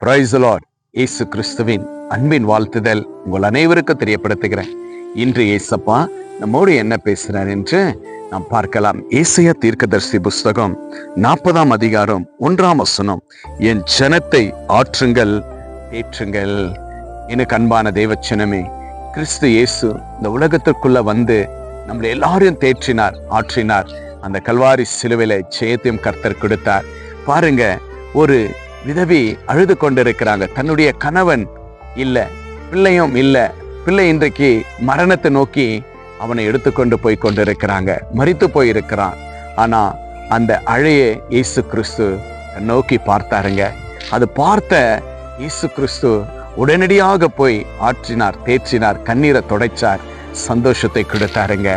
Praise the Lord. இயேசு கிறிஸ்துவின் அன்பின் வாழ்த்துதல் உங்கள் அனைவருக்கும் தெரியப்படுத்துகிறேன். இன்று இயேசப்பா நம்மோடு என்ன பேசுறார் என்று நாம் பார்க்கலாம். ஏசாயா தீர்க்கதரிசி புஸ்தகம் 40ஆம் அதிகாரம் 1ஆம் வசனம். என் ஜனத்தை ஆற்றுங்கள், தேற்றுங்கள். எனக்கு அன்பான தேவச்சனமே, கிறிஸ்து இயேசு இந்த உலகத்திற்குள்ள வந்து நம்மளை எல்லாரையும் தேற்றினார், ஆற்றினார். அந்த கல்வாரி சிலுவையில ஜெயத்தையும் கர்த்தர் கொடுத்தார். பாருங்க, ஒரு விதவி அழுது கொண்டிருக்கிறாங்க. தன்னுடைய கணவன் இல்ல, பிள்ளையும் இல்ல. பிள்ளை இன்றைக்கு மரணத்தை நோக்கி அவனை எடுத்துக்கொண்டு போய் கொண்டிருக்கிறாங்க, மரித்து போயிருக்கிறான். ஆனா அந்த அழைய இயேசு கிறிஸ்து நோக்கி பார்த்தாருங்க. அது பார்த்த இயேசு கிறிஸ்து உடனடியாக போய் ஆற்றினார், தேற்றினார், கண்ணீரை துடைச்சார், சந்தோஷத்தை கொடுத்தாருங்க.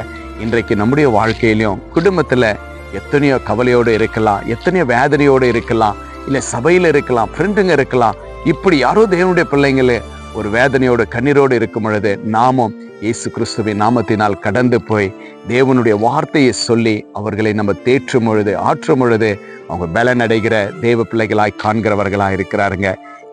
இன்றைக்கு நம்முடைய வாழ்க்கையிலும் குடும்பத்துல எத்தனையோ கவலையோடு இருக்கலாம், எத்தனையோ வேதனையோடு இருக்கலாம், இல்ல சபையில இருக்கலாம், ஃப்ரெண்டுங்க இருக்கலாம். இப்படி யாரோ தேவனுடைய பிள்ளைங்களே ஒரு வேதனையோடு கண்ணீரோடு இருக்கும் பொழுது நாமும் இயேசு கிறிஸ்துவின் நாமத்தினால் கடந்து போய் தேவனுடைய வார்த்தையை சொல்லி அவர்களை நம்ம தேற்றும் பொழுது, ஆற்றும் பொழுது அவங்க பலன் அடைகிற தேவ பிள்ளைகளாய் காண்கிறவர்களாய் இருக்கிறாருங்க.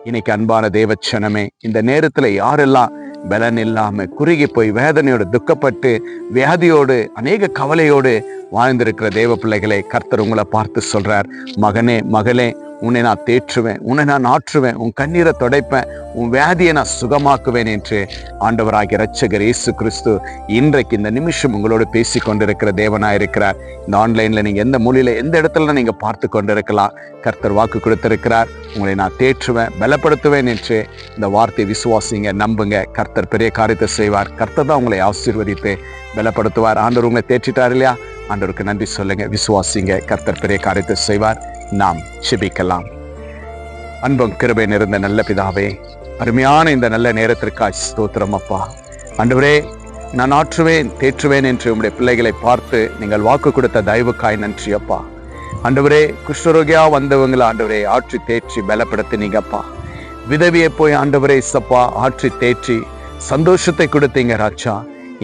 இன்னைக்கு அன்பான தேவச்சனமே, இந்த நேரத்துல யாரெல்லாம் பலன் இல்லாம குறுகி போய் வேதனையோடு துக்கப்பட்டு வியாதியோடு அநேக கவலையோடு வாழ்ந்திருக்கிற தேவ பிள்ளைகளை கர்த்தர் உங்களை பார்த்து சொல்றார், மகனே மகளே, உன்னை நான் தேற்றுவேன், உன்னை நான் ஆற்றுவேன், உன் கண்ணீரை துடைப்பேன், உன் வியாதியை நான் சுகமாக்குவேன் என்று ஆண்டவராகிய இரட்சகர் இயேசு கிறிஸ்து இன்றைக்கு இந்த நிமிஷம் உங்களோடு பேசி கொண்டிருக்கிற தேவனாய் இருக்கிறார். இந்த ஆன்லைன்ல நீங்க எந்த மூலையில எந்த இடத்துல நீங்க பார்த்து கொண்டிருக்கலாம். கர்த்தர் வாக்கு கொடுத்திருக்கிறார், உங்களை நான் தேற்றுவேன், பலப்படுத்துவேன் என்று இந்த வார்த்தையை விசுவாசிங்க, நம்புங்க. கர்த்தர் பெரிய காரியத்தை செய்வார். கர்த்தர் தான் உங்களை ஆசீர்வதித்து பலப்படுத்துவார். ஆண்டவர் உங்களை தேற்றிட்டார் இல்லையா? ஆண்டவருக்கு நன்றி சொல்லுங்க, விசுவாசிங்க. கர்த்தர் பெரிய காரியத்தை செய்வார். நாம் செபிக்கலாம். அன்பும் கிருபை நிறைந்த நல்ல பிதாவே, அருமையான இந்த நல்ல நேரத்திற்காய் ஸ்தோத்திரம் அப்பா. ஆண்டவரே, நான் ஆற்றுவேன், தேற்றுவேன் என்று உங்களுடைய பிள்ளைகளை பார்த்து நீங்கள் வாக்கு கொடுத்த தயவுக்காய் நன்றி அப்பா. ஆண்டவரே, குஷ்டரோகியா வந்தவங்களை ஆண்டவரே ஆற்றி தேற்றி பலப்படுத்தினீங்கப்பா. விதவியை போய் ஆண்டவரே சப்பா ஆற்றி தேற்றி சந்தோஷத்தை கொடுத்தீங்க ராஜா.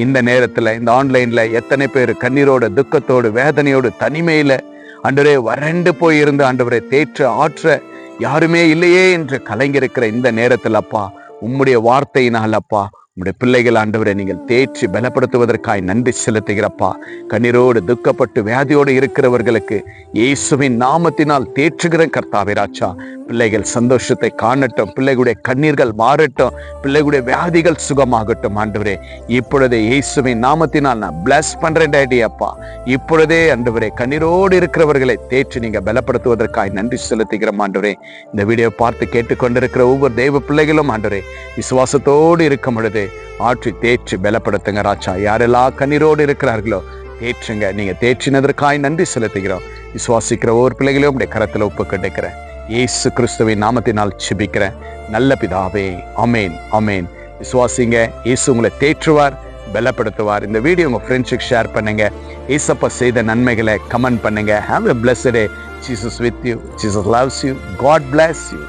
இந்த நேரத்துல இந்த ஆன்லைன்ல எத்தனை பேர் கண்ணீரோடு துக்கத்தோடு வேதனையோடு தனிமையில ஆண்டவரே வறண்டு போயிருந்து ஆண்டவரே தேற்ற ஆற்ற யாருமே இல்லையே என்று கலங்கிருக்கிற இந்த நேரத்தில் அப்பா, உம்முடைய வார்த்தையினால் அப்பா உம்முடைய பிள்ளைகள் ஆண்டவரை நீங்கள் தேற்றி பலப்படுத்துவதற்காய் நன்றி செலுத்துகிறப்பா. கண்ணீரோடு துக்கப்பட்டு வியாதியோடு இருக்கிறவர்களுக்கு இயேசுவின் நாமத்தினால் தேற்றுகிற கர்த்தாவே ராஜா. பிள்ளைகள் சந்தோஷத்தை காணட்டும், பிள்ளைகளுடைய கண்ணீர்கள் மாறட்டும், பிள்ளைகளுடைய வியாதிகள் சுகமாகட்டும். ஆண்டவரே, இப்பொழுதே இயேசுவின் நாமத்தினால் நான் பிளஸ் பண்றேன் டேடி அப்பா. இப்பொழுதே ஆண்டவரே கண்ணீரோடு இருக்கிறவர்களை தேற்றி நீங்க பலப்படுத்துவதற்காய் நன்றி செலுத்துகிறோம் ஆண்டவரே. இந்த வீடியோ பார்த்து கேட்டுக்கொண்டிருக்கிற ஒவ்வொரு தெய்வ பிள்ளைகளும் ஆண்டவரே விசுவாசத்தோடு இருக்கும் பொழுது ஆற்றி தேற்றி பலப்படுத்துங்க ராஜா. யாரெல்லாம் கண்ணீரோடு இருக்கிறார்களோ தேற்றுங்க. நீங்க தேற்றினதற்காய் நன்றி செலுத்துகிறோம். விசுவாசிக்கிற ஒவ்வொரு பிள்ளைகளையும் உடைய கரத்துல ஒப்பு கட்டுக்கிறேன். இயேசு கிறிஸ்துவின் நாமத்தினால் ஜெபிக்கிறேன் நல்ல பிதாவே, ஆமேன், ஆமேன். விசுவாசிங்க, இயேசு உங்களை தேற்றுவார், பலப்படுத்துவார். இந்த வீடியோ உங்க ஃப்ரெண்ட்ஸுக்கு ஷேர் பண்ணுங்க. இயேசப்பா செய்த நன்மைகளை கமெண்ட் பண்ணுங்க. Have a blessed day. Jesus with you. Jesus loves you. God bless you.